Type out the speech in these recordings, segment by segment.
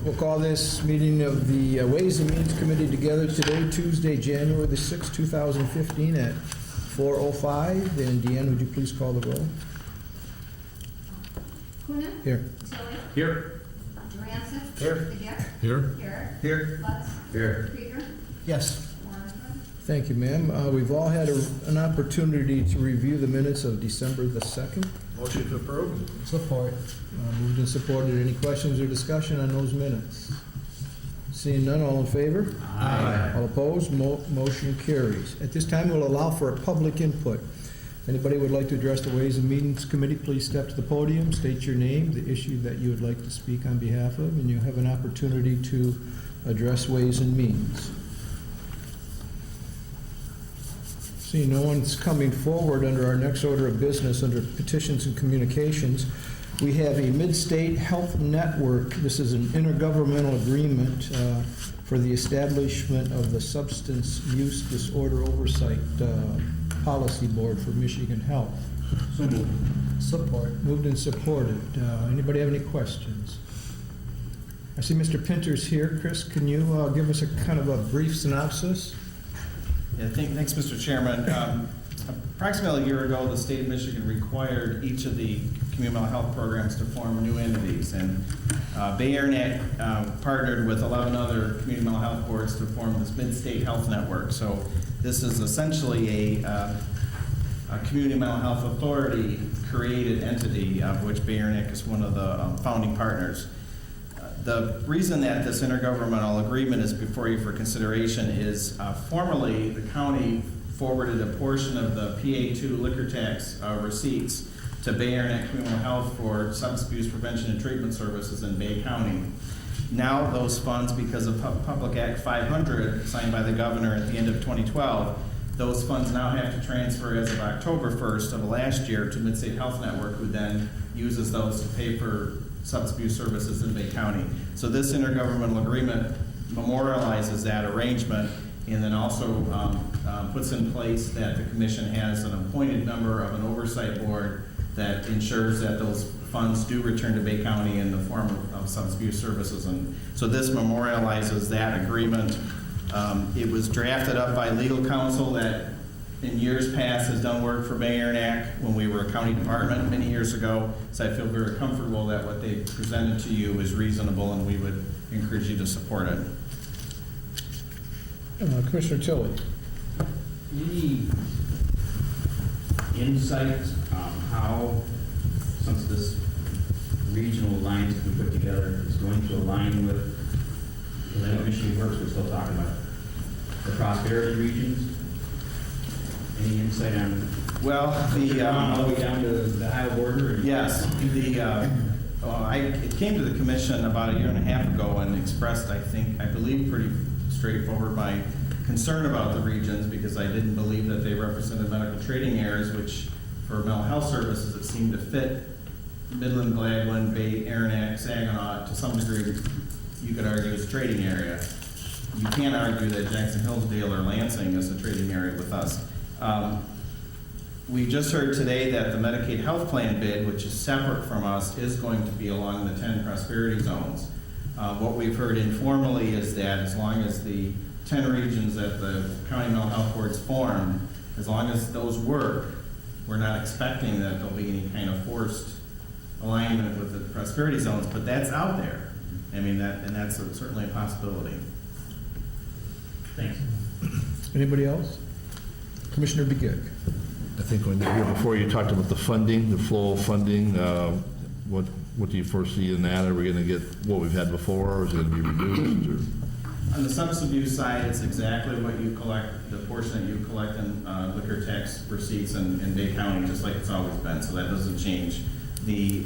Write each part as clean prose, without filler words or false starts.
We'll call this meeting of the Ways and Means Committee together today, Tuesday, January the 6th, 2015 at 4:05. And Deanne, would you please call the roll? Kuna? Here. Tilly? Here. Johansson? Here. Begic? Here. Here. Here. Lutz? Here. Krieger? Yes. Warren? Thank you, ma'am. We've all had an opportunity to review the minutes of December the 2nd. Motion to approve. Support. Moved and supported. Any questions or discussion on those minutes? Seeing none, all in favor? Aye. All opposed? Motion carries. At this time, we'll allow for a public input. If anybody would like to address the Ways and Means Committee, please step to the podium, state your name, the issue that you would like to speak on behalf of, and you have an opportunity to address Ways and Means. See, no one's coming forward under our next order of business, under Petitions and Communications. We have a Mid-State Health Network. This is an intergovernmental agreement for the establishment of the Substance Use Disorder Oversight Policy Board for Michigan Health. So moved. Support. Moved and supported. Anybody have any questions? I see Mr. Pinter's here. Chris, can you give us a kind of a brief synopsis? Yeah, thanks, Mr. Chairman. Approximately a year ago, the state of Michigan required each of the community mental health programs to form new entities, and BAYANET partnered with 11 other community mental health boards to form this Mid-State Health Network. So this is essentially a community mental health authority created entity, of which BAYANET is one of the founding partners. The reason that this intergovernmental agreement is before you for consideration is formerly the county forwarded a portion of the PA2 liquor tax receipts to BAYANET Community Health for substance abuse prevention and treatment services in Bay County. Now those funds, because of Public Act 500 signed by the governor at the end of 2012, those funds now have to transfer as of October 1st of last year to Mid-State Health Network, who then uses those to pay for substance abuse services in Bay County. So this intergovernmental agreement memorializes that arrangement, and then also puts in place that the commission has an appointed member of an oversight board that ensures that those funds do return to Bay County in the form of substance abuse services. And so this memorializes that agreement. It was drafted up by legal counsel that in years past has done work for BAYANET when we were a county department many years ago. So I feel very comfortable that what they presented to you is reasonable, and we would encourage you to support it. Commissioner Tilley. Any insights on how, since this regional alliance has been put together, is going to align with, because I know Michigan Works, we're still talking about the prosperity regions? Any insight on? Well, all the way down to the Iowa border? yes, it came to the commission about a year and a half ago and expressed, I believe pretty straightforward my concern about the regions, because I didn't believe that they represented medical trading areas, which for mental health services it seemed to fit Midland, Gladwin, Bay, Aranac, Saginaw to some degree. You could argue as a trading area. You can't argue that Jackson, Hillsdale, or Lansing is a trading area with us. We just heard today that the Medicaid health plan bid, which is separate from us, is going to be along the 10 prosperity zones. What we've heard informally is that as long as the 10 regions that the county mental health boards formed, as long as those work, we're not expecting that there'll be any kind of forced alignment with the prosperity zones, but that's out there. I mean, that's certainly a possibility. Thanks. Anybody else? Commissioner Begic. I think when you were here before, you talked about the funding, the flow of funding. What do you foresee in that? Are we going to get what we've had before, or is it going to be reduced? Or? On the substance abuse side, it's exactly what you collect, the portion that you collect in liquor tax receipts in Bay County, just like it's always been, so that doesn't change. The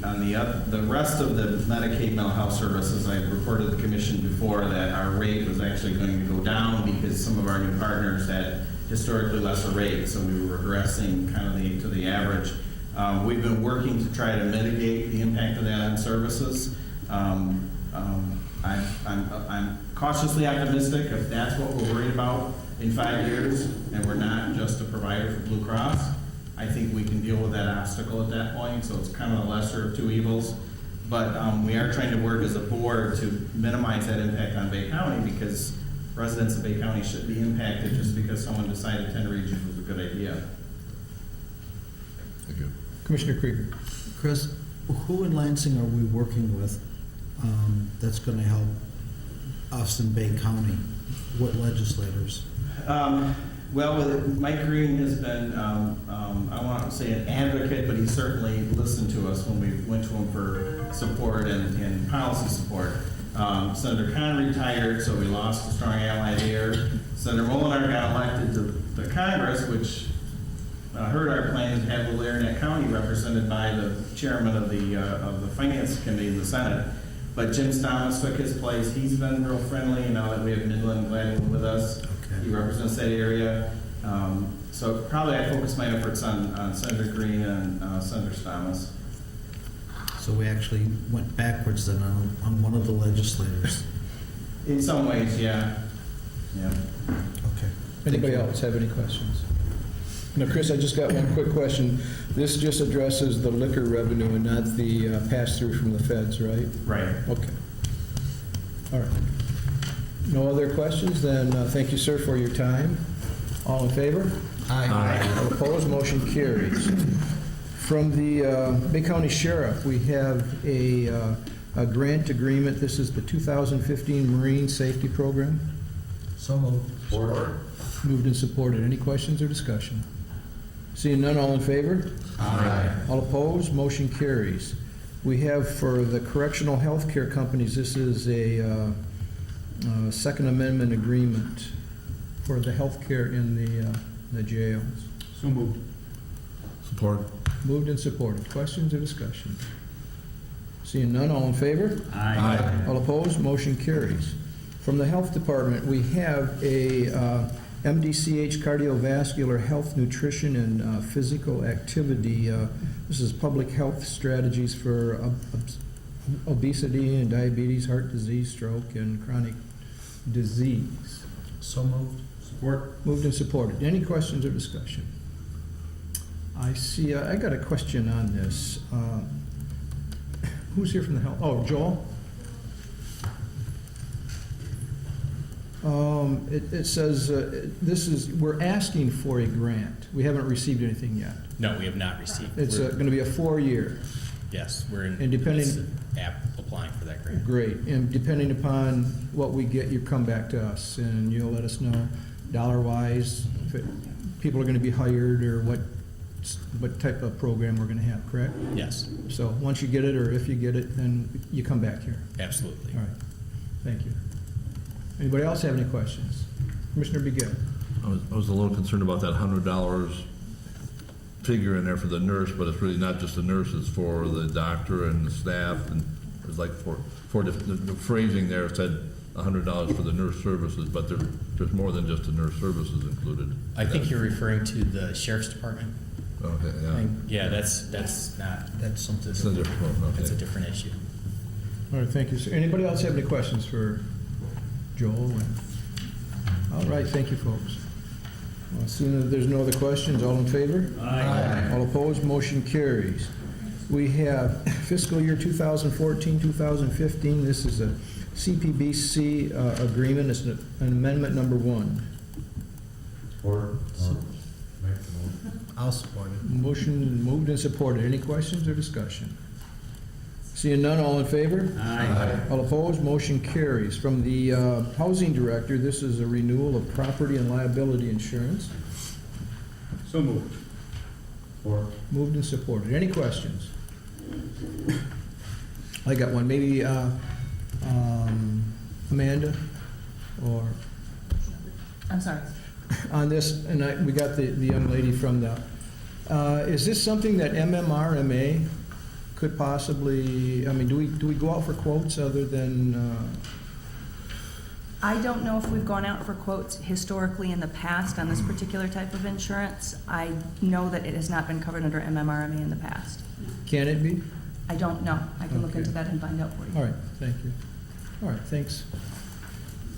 rest of the Medicaid mental health services, I reported to the commission before that our rate was actually going to go down because some of our new partners had historically lesser rates, so we were regressing kind of to the average. We've been working to try to mitigate the impact of that on services. I'm cautiously optimistic if that's what we're worried about in 5 years, and we're not just a provider for Blue Cross. I think we can deal with that obstacle at that point, so it's kind of the lesser of two evils. But we are trying to work as a board to minimize that impact on Bay County, because residents of Bay County shouldn't be impacted just because someone decided 10 regions was a good idea. Thank you. Commissioner Krieger. Chris, who in Lansing are we working with that's going to help us in Bay County? What legislators? Well, Mike Green has been, I want to say an advocate, but he certainly listened to us when we went to him for support and policy support. Senator Khan retired, so we lost a strong ally there. Senator Molinar got elected to Congress, which hurt our plans to have the Laramie County represented by the chairman of the Finance Committee in the Senate. But Jim Thomas took his place. He's been real friendly, and now that we have Midland Gladwin with us, Okay. he represents that area. So probably I focus my efforts on Senator Green and Senator Thomas. So we actually went backwards then on one of the legislators. In some ways, yeah. Yeah. Okay. Anybody else have any questions? Now, Chris, I just got one quick question. This just addresses the liquor revenue and not the pass-through from the feds, right? Right. Okay. All right. No other questions? Then thank you, sir, for your time. All in favor? Aye. All opposed? Motion carries. From the Bay County Sheriff, we have a grant agreement. This is the 2015 Marine Safety Program. So moved. Moved and supported. Any questions or discussion? Seeing none, all in favor? Aye. All opposed? Motion carries. We have for the correctional health care companies, this is a Second Amendment agreement for the health care in the jails. So moved. Support. Moved and supported. Questions or discussion? Seeing none, all in favor? Aye. All opposed? Motion carries. From the Health Department, we have a MDCH cardiovascular health, nutrition, and physical activity. This is public health strategies for obesity and diabetes, heart disease, stroke, and chronic disease. So moved. Support. Moved and supported. Any questions or discussion? I see, I got a question on this. Who's here from the health? Oh, Joel? It says, we're asking for a grant. We haven't received anything yet. No, we have not received. It's We're- going to be a 4-year. Yes, we're in. and depending- this app applying for that grant. Great. And depending upon what we get, you come back to us and you'll let us know dollar-wise if people are going to be hired or what type of program we're going to have, correct? Yes, So once you get it, or if you get it, then you come back here. absolutely. All right. Thank you. Anybody else have any questions? Commissioner Begill. I was a little concerned about that $100 figure in there for the nurse, but it's really not just the nurse, it's for the doctor and the staff, and it's like for the phrasing there said $100 for the nurse services, but there's more than just the nurse services included. I think you're referring to the sheriff's department. Okay, yeah. Yeah, that's not, That's something. It's a different, that's a okay. different issue. All right, thank you, sir. Anybody else have any questions for Joel? All right, thank you, folks. Well, seeing that there's no other questions, all in favor? Aye. All opposed, motion carries. We have fiscal year 2014-2015. This is a CPBC agreement. It's an amendment number 1. I'll support it. Motion moved and supported. Any questions or discussion? Seeing none, all in favor? Aye. All opposed, motion carries. From the Housing Director, this is a renewal of property and liability insurance. So moved. Moved and supported. Any questions? I got one. Maybe Amanda or I'm sorry. on this, and we got the young lady from the, is this something that MMRMA could possibly, I mean, do we go out for quotes other than, I don't know if we've gone out for quotes historically in the past on this particular type of insurance. I know that it has not been covered under MMRMA in the past. can it be? I don't know. I can look Okay. into that and find out for you. All right, thank you. All right, thanks.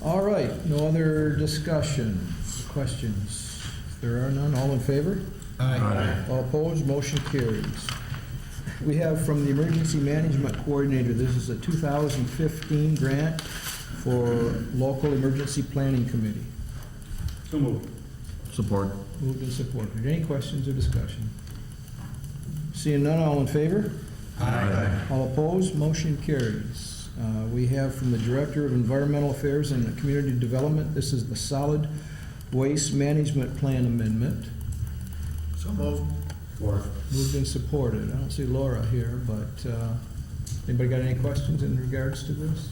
All right, no other discussion, questions? If there are none, all in favor? Aye. All opposed, motion carries. We have from the Emergency Management Coordinator, this is a 2015 grant for Local Emergency Planning Committee. So moved. Support. Moved and supported. Any questions or discussion? Seeing none, all in favor? All opposed, motion carries. We have from the Director of Environmental Affairs and Community Development, this is the Solid Waste Management Plan Amendment. So moved. Support. Moved and supported. I don't see Laura here, but anybody got any questions in regards to this?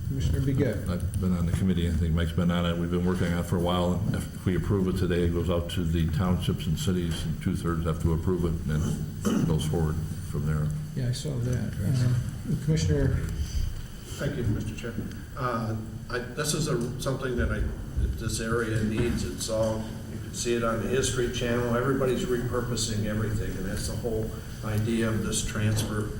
Commissioner Beget? I've been on the committee, I think Mike's been on it, we've been working on it for a while. If we approve it today, it goes out to the townships and cities, and 2/3 have to approve it, and then it goes forward from there. Yeah, I saw that. Commissioner, Thank you, Mr. Chair. This is something that this area needs. It's all, you can see it on the History Channel. Everybody's repurposing everything, and that's the whole idea of this transfer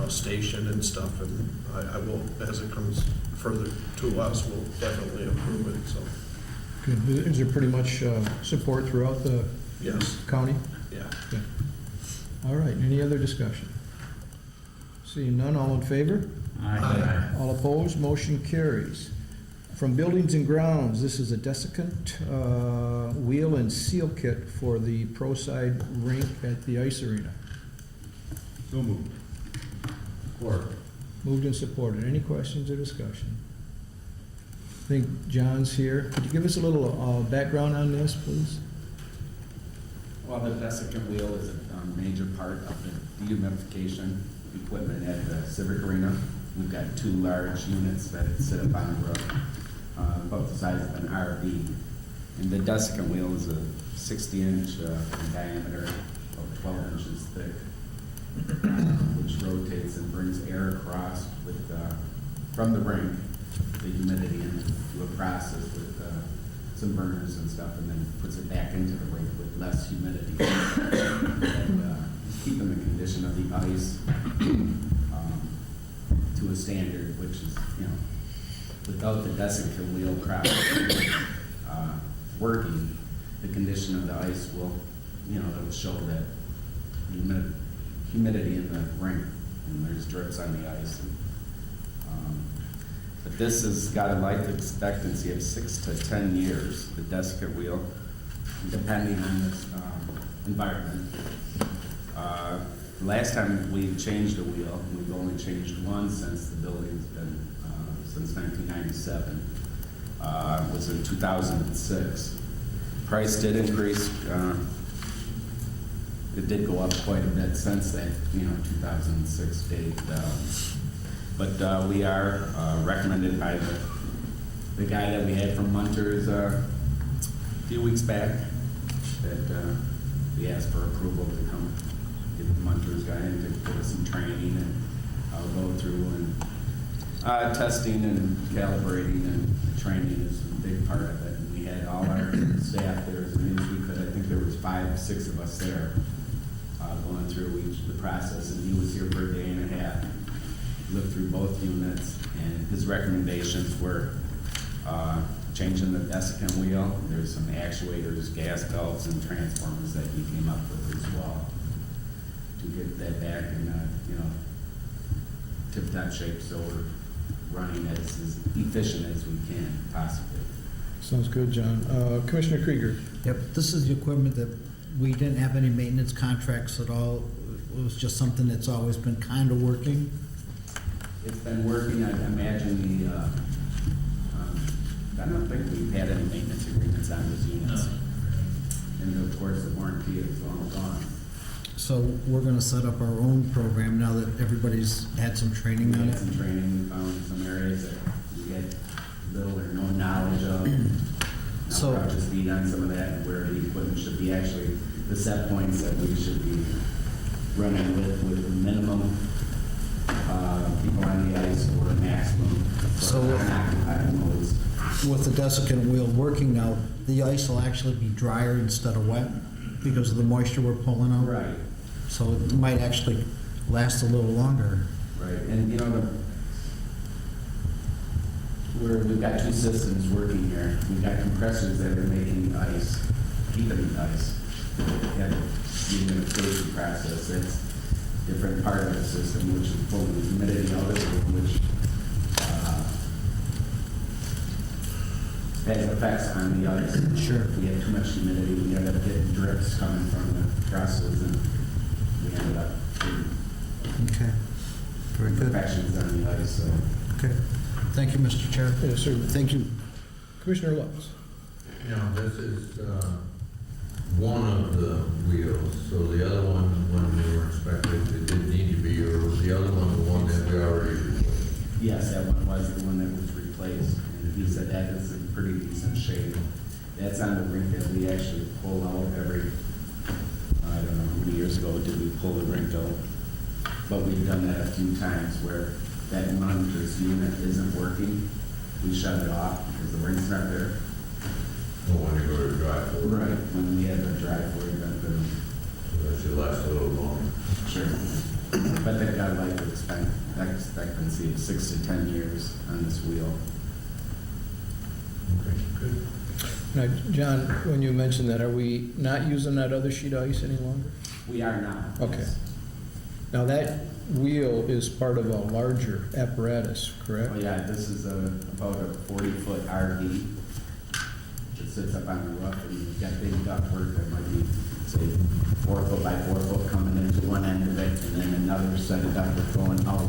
station and stuff. And I will, as it comes further to us, we'll definitely approve it, so, good. Is there pretty much support throughout the yes, county? yeah. Good. All right, any other discussion? Seeing none, all in favor? Aye. All opposed, motion carries. From Buildings and Grounds, this is a Desiccant wheel and seal kit for the Pro Side rink at the ice arena. So moved. Support. Moved and supported. Any questions or discussion? I think John's here. Could you give us a little background on this, please? Well, the Desiccant wheel is a major part of the dehumidification equipment at the Civic Arena. We've got 2 large units that sit up on the roof, about the size of an RV. And the Desiccant wheel is a 60-inch in diameter, about 12 inches thick, which rotates and brings air across with, from the rink, the humidity in it, through a process with some burners and stuff, and then puts it back into the rink with less humidity. And keeping the condition of the ice to a standard, which is, without the Desiccant wheel working, the condition of the ice will, it'll show that humidity in the rink, and there's drips on the ice. But this has got a life expectancy of 6 to 10 years, the Desiccant wheel, depending on this environment. Last time we changed a wheel, we've only changed one since the building's been, since 1997, was in 2006. Price did increase, it did go up quite a bit since that, 2006 date. But we are recommended by the guy that we had from Munters a few weeks back, that we asked for approval to come get the Munters guy in to give us some training, and I'll go through and testing and calibrating, and training is a big part of it. And we had all our staff there as many as we could. I think there was 5, 6 of us there going through the process, and he was here for a day and a half. Looked through both units, and his recommendations were changing the Desiccant wheel. There's some actuators, gas belts, and transformers that he came up with as well to get that back in, tip-top shape, so we're running as efficient as we can possibly. Sounds good, John. Commissioner Krieger? Yep, this is the equipment that we didn't have any maintenance contracts at all. It was just something that's always been kind of working. It's been working. I imagine I don't think we've had any maintenance agreements on those units. No. And of course, the warranty is long gone. So we're going to set up our own program now that everybody's had some training on We it. had some training. We found some areas that we had little or no knowledge of. Now So- we're up to speed on some of that, and where the equipment should be actually, the set points that we should be running with the minimum people on the ice or maximum. So- occupied modes. With the Desiccant wheel working now, the ice will actually be drier instead of wet because of the moisture we're pulling out. Right. So it might actually last a little longer. Right, and we've got 2 systems working here. We've got compressors that are making the ice, keeping the ice. Yeah, the humidification process. different part of the system, which is pulling the humidity out of it, which has effects on the ice. Sure. If we had too much humidity, we ended up getting drips coming from the trusses, and we ended up getting Okay. Very good. infections on the ice. So Okay. Thank you, Mr. Chair. Yes, sir. Thank you. Commissioner Lutz. You know, this is one of the wheels, so the other one, when they were inspected, it didn't need to be, or was the other one the one that we already replaced? yes, that one was the one that was replaced, and he said that is in pretty decent shape. That's on the rink that we actually pull out every, I don't know how many years ago did we pull the rink out, but we've done that a few times where that Munters unit isn't working. We shut it off because the rink's not there. Oh, when you go to drive for it. Right. When we had the drive for event, then That should last a little longer. sure. But they've got a life expectancy of 6 to 10 years on this wheel. Okay, good. Now, John, when you mentioned that, are we not using that other sheet of ice any longer? We are now. Okay. Yes. Now, that wheel is part of a larger apparatus, correct? Oh, yeah, this is about a 40-foot RV. It sits up on the roof, and you've got big ductwork that might be, say, 4 foot by 4 foot coming into one end of it, and then another set of ductwork going out.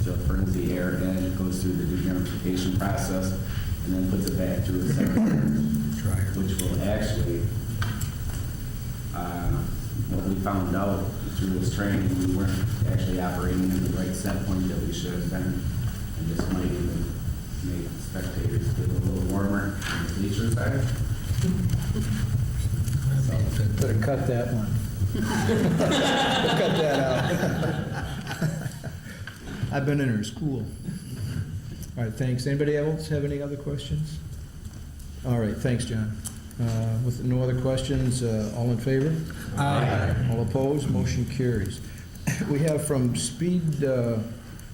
So it brings the air in, it goes through the dehumidification process, and then puts it back to a separate Dryer. which will actually, what we found out through this training, we weren't actually operating in the right set point that we should have been, and this might even make spectators get a little warmer on the bleacher side. Better cut that one. Cut that out. I've been in her school. All right, thanks. Anybody else have any other questions? All right, thanks, John. With no other questions, all in favor? Aye. All opposed? Motion carries. We have from SpeedConnect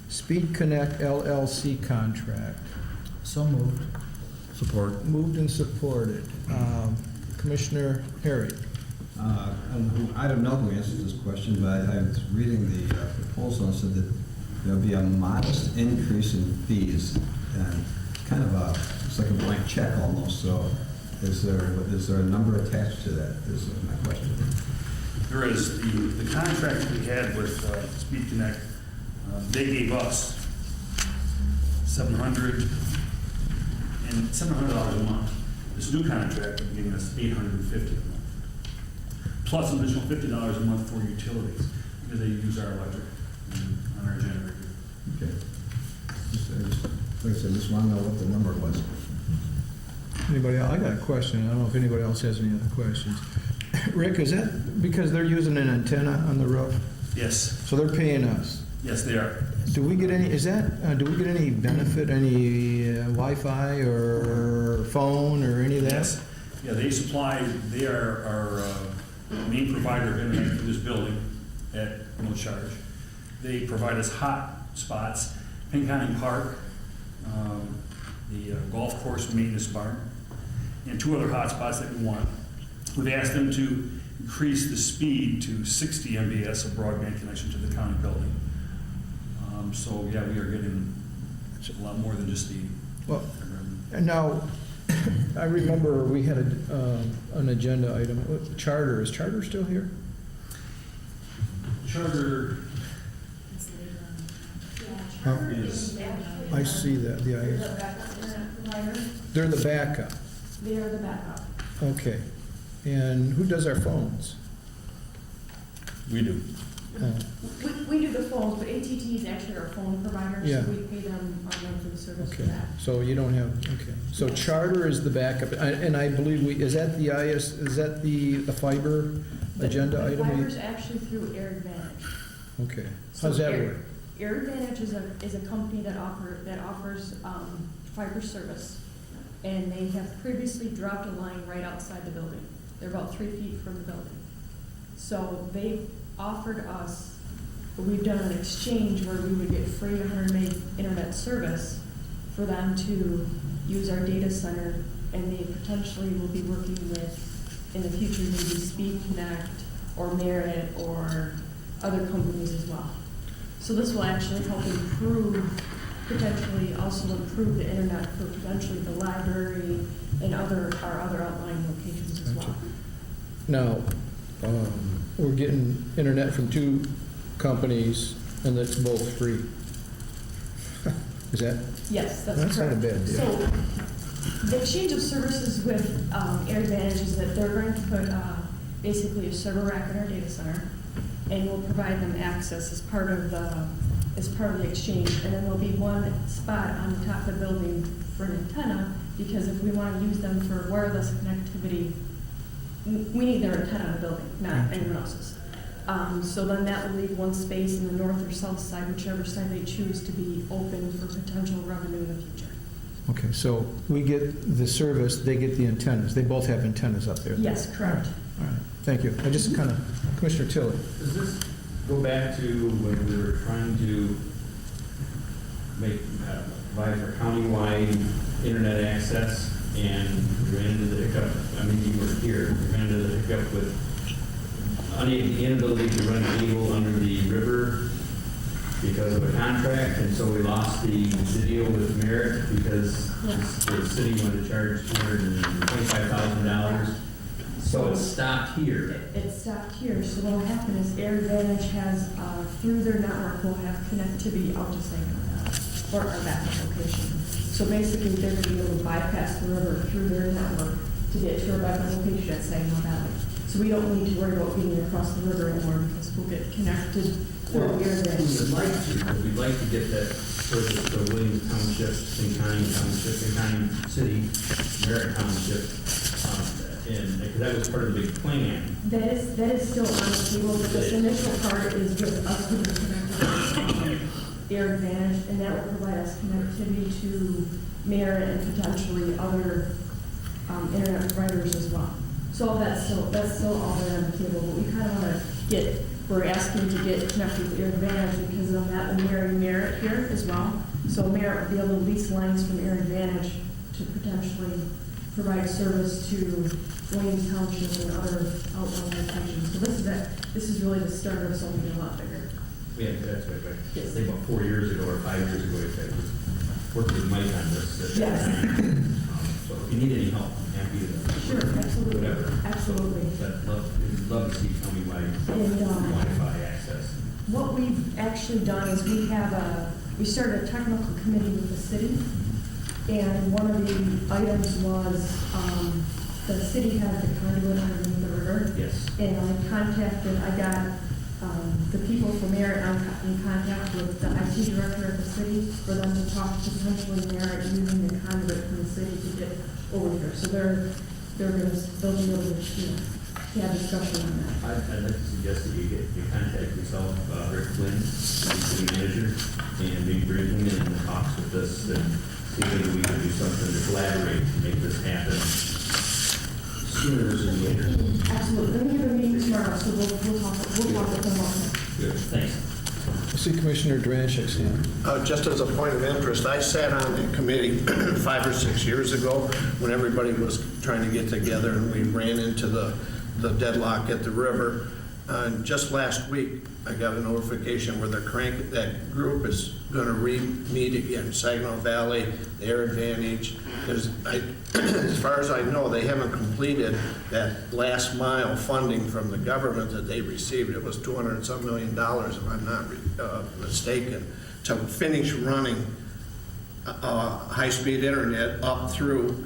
LLC contract. So moved. Support. Moved and supported. Commissioner Harry. I don't know who answers this question, but I was reading the proposal and said that there'll be a modest increase in fees, and kind of it's like a blank check almost. So, is there a number attached to that? Is my question. There is the contract that we had with SpeedConnect. They gave us $700 a month. This new contract is giving us $850 a month, plus an additional $50 a month for utilities because they use our electric on our generator. Okay. Like I said, just want to know what the number was. Anybody else? I got a question. I don't know if anybody else has any other questions. Rick, is that because they're using an antenna on the roof? Yes, So they're paying us? yes, they are. Do we get any, do we get any benefit, any Wi-Fi or phone or any of that? Yes. Yeah, they are our main provider of internet for this building at no charge. They provide us hot spots, Pinconning Park, the golf course maintenance barn, and 2 other hot spots that we want. We've asked them to increase the speed to 60 MBS of broadband connection to the county building. So, yeah, we are getting a lot more than just the... Well, and now, I remember we had an agenda item, Charter. Is Charter still here? Charter is... I see that, yeah. They're the backup. They are the backup. Okay. And who does our phones? We do. We do the phones, but ATT is actually our phone provider, Yeah. so we pay them our monthly service for Okay, that. so you don't have, okay. So Charter is the backup, and I believe is that the fiber agenda The item? fiber's actually through Air Advantage. Okay. So How's that Air- work? Air Advantage is a company that offers fiber service, and they have previously dropped a line right outside the building. They're about 3 feet from the building. So they offered us, we've done an exchange where we would get free 100 meg internet service for them to use our data center, and they potentially will be working with, in the future, maybe SpeedConnect or Merit or other companies as well. So this will actually help improve, potentially also improve the internet for potentially the library and our other outlying locations as well. Now, we're getting internet from 2 companies, and that's both free. Is that? Yes, that's That's not correct. a bad deal. So the exchange of services with Air Advantage is that they're going to put basically a server rack in our data center, and we'll provide them access as part of the exchange. And then there'll be one spot on the top of the building for an antenna, because if we want to use them for wireless connectivity, we need their antenna on the building, not anyone else's. So then that will leave one space in the north or south side, whichever side they choose to be open for potential revenue in the future. Okay, so we get the service, they get the antennas. They both have antennas up there. Yes, correct. All right, thank you. I just kind of, Commissioner Tilley. Does this go back to when we were trying to provide for countywide internet access, and we ran into the hiccup, I mean, you were here, we ran into the hiccup with the inability to run cable under the river because of a contract, and so we lost the deal with Merit because the city wanted to charge $225,000. So it stopped here. It stopped here. So what will happen is Air Advantage has, through their network, will have connectivity out to Saginaw or our backup location. So basically, they're going to be able to bypass the river through their network to get to our backup location at Saginaw Valley. So we don't need to worry about getting across the river anymore because we'll get connected through Air Advantage. We'd like to get that service to Williams Township, Pinconning Township, Pinconning City, Merritt Township, and because that was part of the big plan. That is still on the table, but this initial part is with us getting connected to Air Advantage, and that will provide us connectivity to Merit and potentially other internet providers as well. So that's still all there on the table, but we kind of want to we're asking to get connected with Air Advantage because of that will marry Merit here as well. So Merit will be able to lease lines from Air Advantage to potentially provide service to Williams Township and other outlying locations. So this is really the start of something a lot bigger. Yeah, that's right. Yes. I think about 4 years ago or 5 years ago, I was working with Mike on this. Yes. So if you need any help, I'm happy to. Sure, absolutely. Whatever. Absolutely. But love to see countywide And, Wi-Fi access. What we've actually done is we started a technical committee with the city, and one of the items was the city has the conduit underneath the river. Yes. And I got the people from Merit in contact with the IT director of the city for them to talk to potentially Merit using the conduit from the city to get over here. So they'll be able to have discussion on that. I'd like to suggest that you contact yourself, Rick Flynn, the city manager, and maybe bring him in and talks with us and see if maybe we can do something to collaborate to make this happen sooner than later. Absolutely. Let me have a meeting tomorrow, so we'll talk with them about that. Good, thanks. I see Commissioner Duranchek's hand. Just as a point of interest, I sat on that committee 5 or 6 years ago when everybody was trying to get together and we ran into the deadlock at the river. And just last week, I got a notification where that group is going to meet again, Saginaw Valley, Air Advantage. As far as I know, they haven't completed that last mile funding from the government that they received. It was $200 and some million, if I'm not mistaken, to finish running high-speed internet up through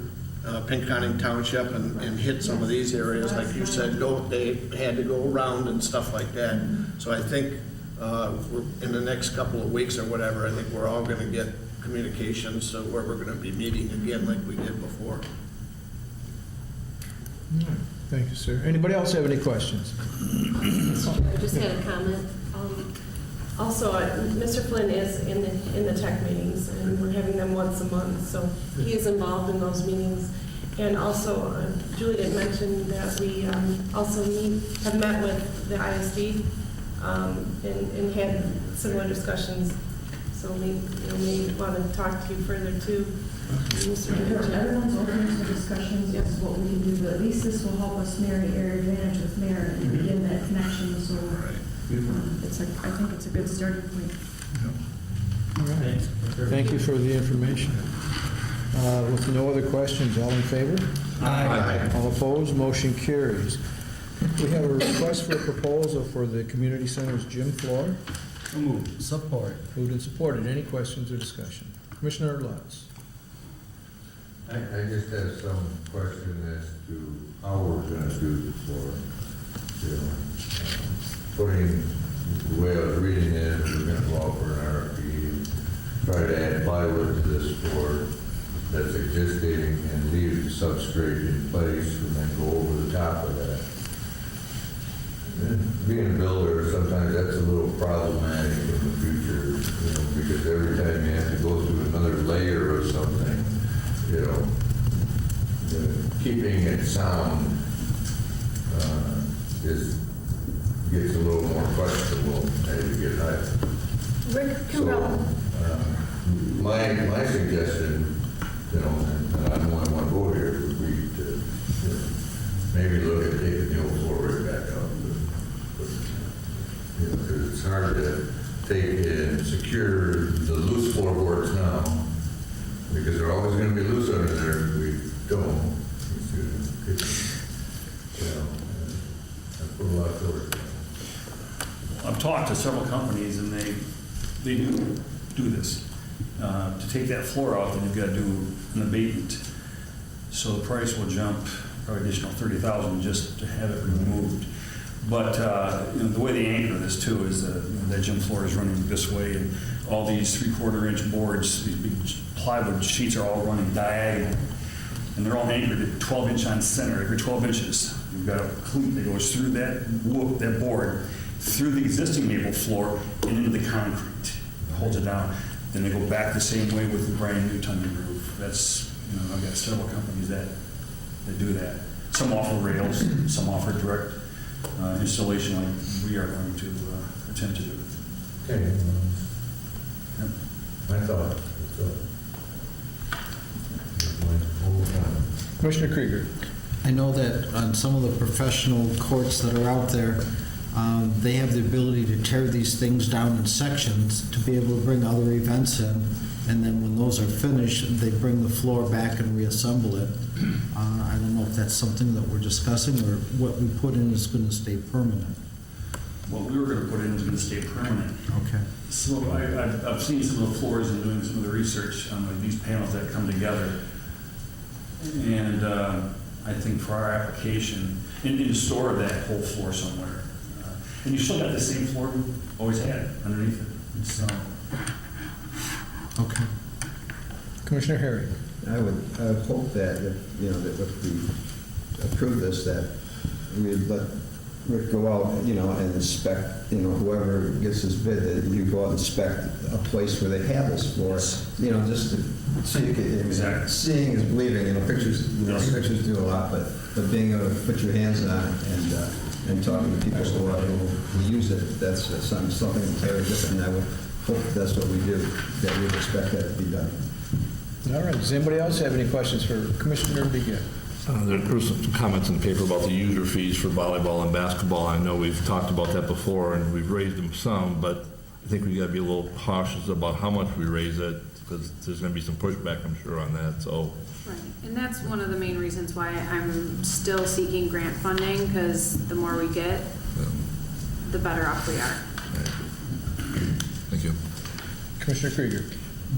Pinconning Township and hit some of these areas, like you said, they had to go around and stuff like that. So I think in the next couple of weeks or whatever, I think we're all going to get communications where we're going to be meeting again like we did before. Thank you, sir. Anybody else have any questions? I just had a comment. Also, Mr. Flynn is in the tech meetings, and we're having them once a month, so he is involved in those meetings. And also, Julie did mention that we also have met with the ISD and had similar discussions. So we may want to talk to you further too. Everyone's open to discussions, this is what we can do, but at least this will help us marry Air Advantage with Merit and begin that connection, so it's I think it's a good starting point. All right. Thank you for the information. With no other questions, all in favor? Aye. All opposed, motion carries. We have a request for a proposal for the community center's gym floor. Support. Moved and supported. Any questions or discussion? Commissioner Lutz. I just have some question as to how we're gonna do the floor. You know, putting, the way I was reading it, we're gonna go out for an RFP, try to add plywood to this floor that's existing and leave the substrate in place and then go over the top of that. And being a builder, sometimes that's a little problematic in the future, you know, because every time you have to go through another layer of something, you know, keeping it sound gets a little more questionable as you get higher. Rick So, Campbell. my suggestion, you know, and I'm the only one vote here, would be to, you know, maybe look at taking the old floor right back out. You know, because it's hard to take and secure the loose floorboards now, because they're always going to be loose under there if we don't. You know, I put a lot of work. I've talked to several companies, and they do this. To take that floor out, then you've got to do an abatement. So the price will jump probably additional $30,000 just to have it removed. But you know, the way they anchor this too is that, you know, that gym floor is running this way, and all these 3/4 inch boards, these big plywood sheets are all running diagonal, and they're all anchored at 12 inch on center. Every 12 inches, you've got a cleat that goes through that board, through the existing maple floor and into the concrete. It holds it down. Then they go back the same way with the brand new tongue roof. That's, you know, I've got several companies that do that. Some offer rails, some offer direct installation like we are going to attempt to do. Okay. Yep. I thought. Commissioner Krieger. I know that on some of the professional courts that are out there, they have the ability to tear these things down in sections to be able to bring other events in, and then when those are finished, they bring the floor back and reassemble it. I don't know if that's something that we're discussing, or what we put in is going to stay permanent. What we were going to put in is going to stay permanent. Okay. So I've seen some of the floors and doing some of the research on like these panels that come together. And I think for our application, and to store that whole floor somewhere. And you still got the same floor we always had underneath it. So, Okay. Commissioner Harry. I would hope that if, you know, that if we approve this, that we let Rick go out, you know, and inspect, you know, whoever gets this bid, that you go out and inspect a place where they have this floor, you know, just to, so you can, Exactly. seeing is believing, you know, pictures, you know, Yes. pictures do a lot, but being able to put your hands on it and talking to people who use it, that's something entirely different, and I would hope that's what we do, that we would expect that to be done. All right. Does anybody else have any questions for Commissioner Begin? There were some comments in the paper about the user fees for volleyball and basketball. I know we've talked about that before, and we've raised them some, but I think we got to be a little cautious about how much we raise it, because there's going to be some pushback, I'm sure, on that. So, Right, and that's one of the main reasons why I'm still seeking grant funding, because the more we get, the better off we are. thank you. Commissioner Krieger.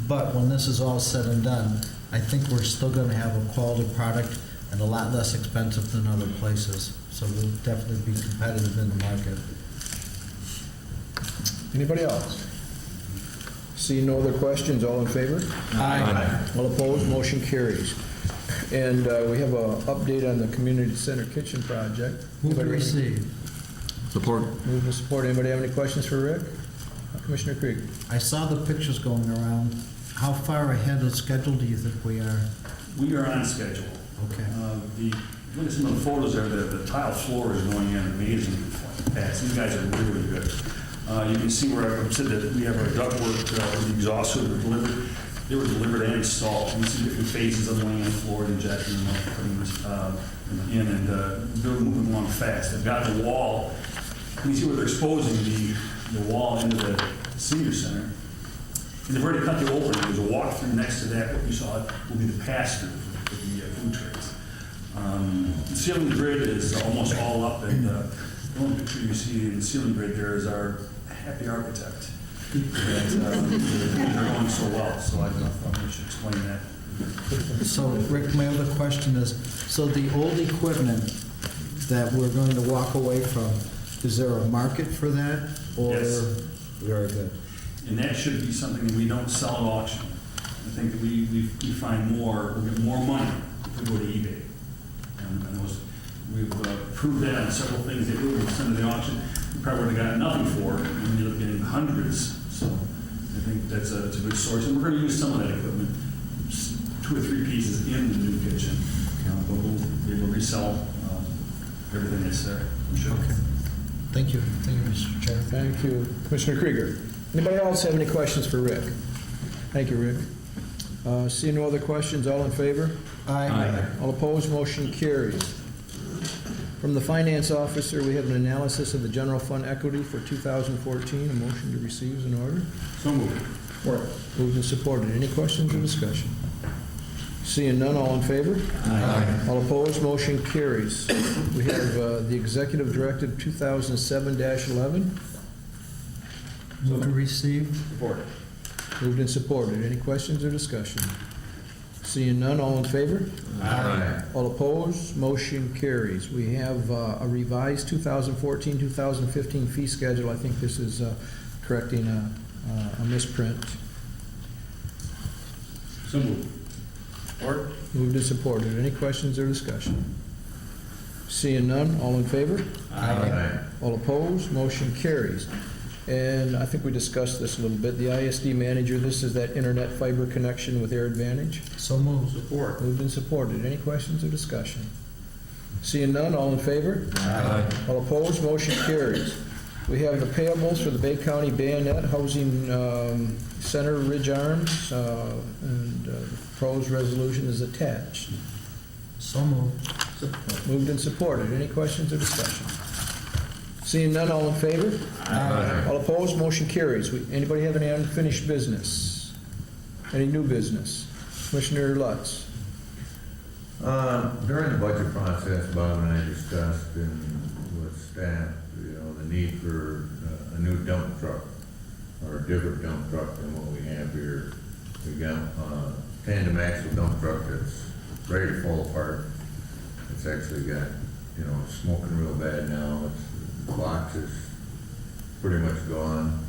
But when this is all said and done, I think we're still going to have a quality product and a lot less expensive than other places. So we'll definitely be competitive in the market. Anybody else? See no other questions, all in favor? Aye. All opposed, motion carries. And we have an update on the community center kitchen project. Move to Anybody- receive. Support. Move to support. Anybody have any questions for Rick? Commissioner Krieger. I saw the pictures going around. How far ahead of schedule do you think we are? we are on schedule. Okay. Look at some of the photos there, the tile floor is going in amazingly fast. These guys are really good. You can see where I said that we have our ductwork, the exhaust were delivered. They were delivered and installed. You can see different phases of laying on the floor and injecting them, putting them in, and they're moving along fast. They've got the wall. You can see where they're exposing the wall into the senior center. And they've already cut the opening. There's a walk-through next to that. What you saw will be the pass-through for the food trays. The ceiling grid is almost all up, and the only picture you see in the ceiling grid there is our happy architect. Things are going so well, so I thought we should explain that. So, Rick, my other question is, so the old equipment that we're going to walk away from, is there a market for that? Or Yes. Very good. And that should be something that we don't sell at auction. I think that we find more, we'll get more money if we go to eBay. And we've proved that on several things that we send to the auction. We probably would have gotten nothing for it, and we ended up getting hundreds. So I think that's a good source. And we're going to use some of that equipment, 2 or 3 pieces in the new kitchen. But we'll be able to resell everything that's there. I'm sure. Okay. Thank you. Thank you, Mr. Chair. Thank you. Commissioner Krieger. Anybody else have any questions for Rick? Thank you, Rick. See no other questions, all in favor? Aye. All opposed, motion carries. From the Finance Officer, we have an analysis of the general fund equity for 2014. A motion to receive is in order. So moved. Moved and supported. Any questions or discussion? Seeing none, all in favor? Aye. All opposed, motion carries. We have the Executive Directive 2007-11. Move to receive. Support. Moved and supported. Any questions or discussion? Seeing none, all in favor? Aye. All opposed, motion carries. We have a revised 2014-2015 fee schedule. I think this is correcting a misprint. So moved. Support. Moved and supported. Any questions or discussion? Seeing none, all in favor? Aye. All opposed, motion carries. And I think we discussed this a little bit. The ISD manager, this is that internet fiber connection with Air Advantage. So moved. Support. Moved and supported. Any questions or discussion? Seeing none, all in favor? Aye. All opposed, motion carries. We have the payables for the Bay County BAYANET Housing Center Ridge Arms, and the proposed resolution is attached. So moved. Moved and supported. Any questions or discussion? Seeing none, all in favor? Aye. All opposed, motion carries. Anybody have any unfinished business? Any new business? Commissioner Lutz? During the budget process, Bob and I discussed with staff, the need for a new dump truck, or a different dump truck than what we have here. We got a tandem axle dump truck that's ready to fall apart. It's actually got, smoking real bad now. The box is pretty much gone.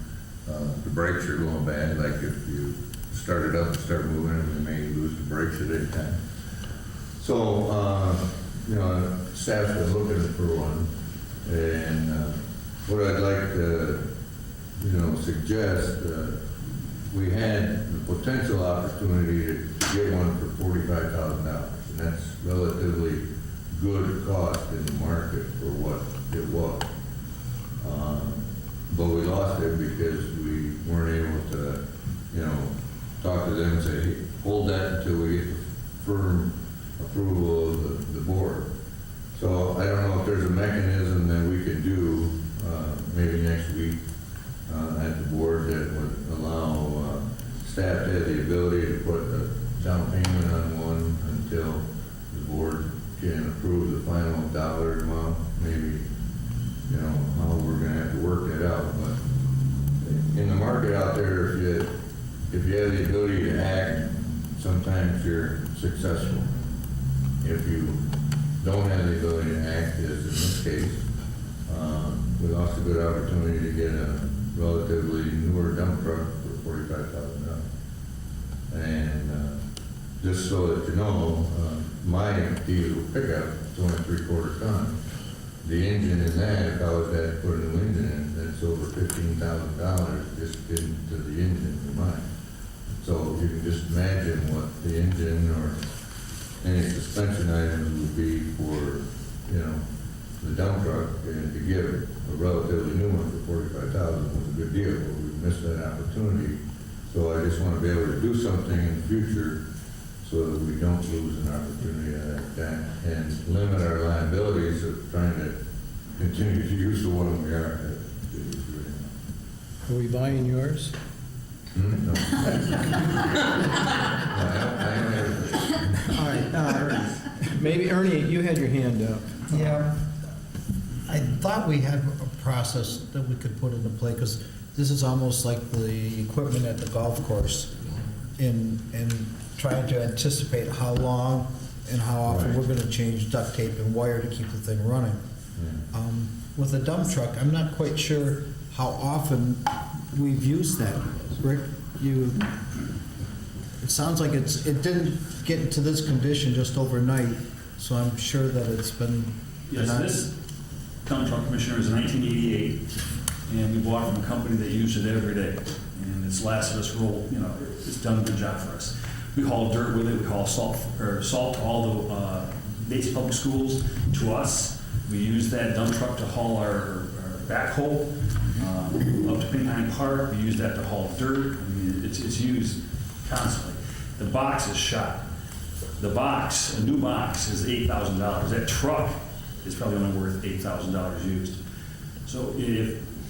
The brakes are going bad. Like if you start it up and start moving it, we may lose the brakes at any time. So, staff's been looking for one. And what I'd like to, suggest, we had the potential opportunity to get one for $45,000, and that's relatively good cost in the market for what it was. But we lost it because we weren't able to, talk to them and say, hey, hold that until we get the firm approval of the board. So I don't know if there's a mechanism that we could do, maybe next week at the board, that would allow staff to have the ability to put a down payment on one until the board can approve the final dollar amount. Maybe, how we're going to have to work that out. But in the market out there, if you have the ability to act, sometimes you're successful. If you don't have the ability to act, as in this case, we lost a good opportunity to get a relatively newer dump truck for $45,000. And just so that you know, my diesel pickup is only 3/4 ton. The engine in that, if I was to put a new engine in, that's over $15,000 just into the engine for mine. So you can just imagine what the engine or any suspension items would be for, the dump truck, and to get a relatively new one for $45,000 was a good deal, but we missed that opportunity. So I just want to be able to do something in the future so that we don't lose an opportunity like that and limit our liabilities of trying to continue to use the one we are. Are we buying yours? No. All right, Maybe, Ernie, you had your hand up. yeah. I thought we had a process that we could put into play, because this is almost like the equipment at the golf course in trying to anticipate how long and how often we're gonna change duct tape and wire to keep the thing running. With a dump truck, I'm not quite sure how often we've used that. Rick, it sounds like it didn't get into this condition just overnight, so I'm sure that it's been. Yes, this dump truck, Commissioner, is 1988, and we bought it from a company that used it every day, and it's lasted us it's done a good job for us. We haul dirt with it, we haul salt to all the basic public schools to us. We use that dump truck to haul our backhoe up to Pinheim Park. We use that to haul dirt. I mean, it's used constantly. The box is shot. The box, a new box, is $8,000. That truck is probably only worth $8,000 used. So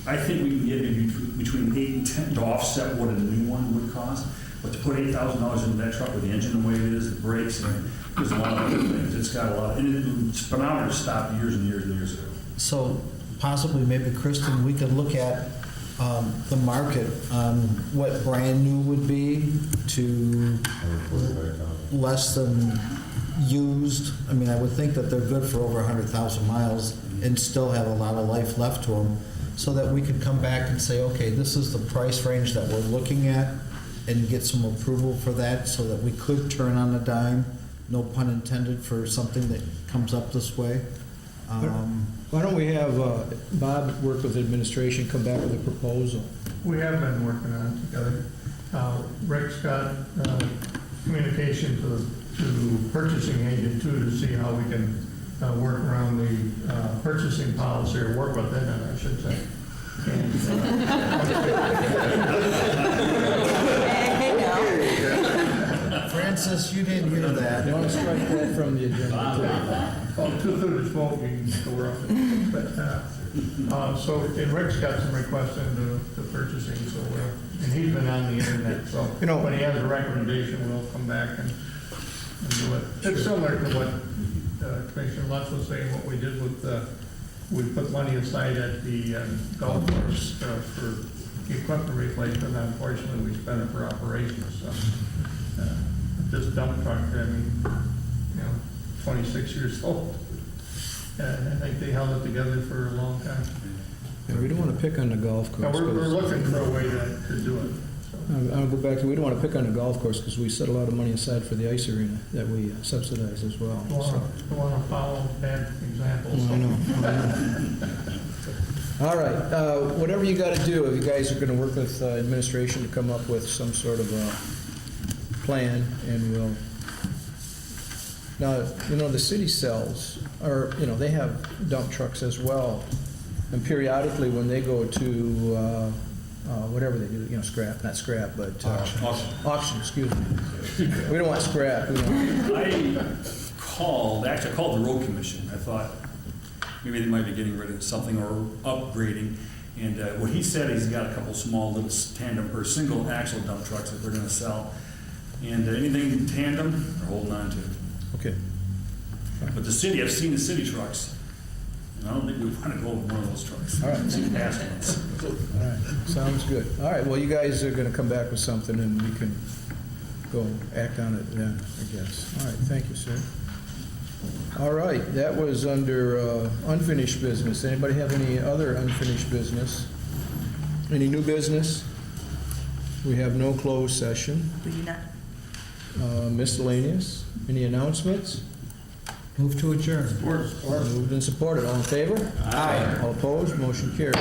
I think we can get maybe between 8 and 10 to offset what a new one would cost. But to put $8,000 into that truck with the engine the way it is, the brakes, and there's a lot of other things. It's got a lot, and speedometer stopped years and years and years ago. So possibly, maybe, Kristen, we could look at the market on what brand new would be to less than used. I mean, I would think that they're good for over 100,000 miles and still have a lot of life left to them, so that we could come back and say, okay, this is the price range that we're looking at, and get some approval for that, so that we could turn on a dime, no pun intended, for something that comes up this way. Why don't we have Bob work with administration, come back with a proposal? We have been working on it together. Rick's got communication to purchasing agent too, to see how we can work around the purchasing policy, or work within it, I should say. Francis, you didn't hear that. You want to strike that from the agenda? Well, two-thirds vote, you can go around. But, so, and Rick's got some requests into purchasing, so and he's been on the internet, so when he has a recommendation, we'll come back and do it. It's similar to what Commissioner Lutz was saying, what we did with we put money aside at the golf course for equipment replacement. Unfortunately, we spent it for operations. So, this dump truck, I mean, 26 years old. And I think they held it together for a long time. Yeah, we don't want to pick on the golf course. We're looking for a way to do it. So. I'll go back to, we don't want to pick on the golf course, because we set a lot of money aside for the ice arena that we subsidize as well. Don't want to follow bad examples. Well, I know. All right, whatever you got to do, if you guys are going to work with administration to come up with some sort of a plan, and we'll. Now, the city sells, or, they have dump trucks as well. And periodically, when they go to, whatever they do, scrap, not scrap, but auction, excuse me. We don't want scrap. I called the road commission. I thought maybe they might be getting rid of something or upgrading. And what he said, he's got a couple small little tandem or single axle dump trucks that they're going to sell. And anything in tandem, they're holding on to. Okay. But the city, I've seen the city trucks, and I don't think we want to go with one of those trucks. All right. I've seen past ones. All right, sounds good. All right, well, you guys are going to come back with something, and we can go act on it then, I guess. All right, thank you, sir. All right, that was under unfinished business. Anybody have any other unfinished business? Any new business? We have no closed session. Do you not? Miscellaneous. Any announcements? Move to adjourn. Moved and supported. All in favor? Aye. All opposed? Motion carries.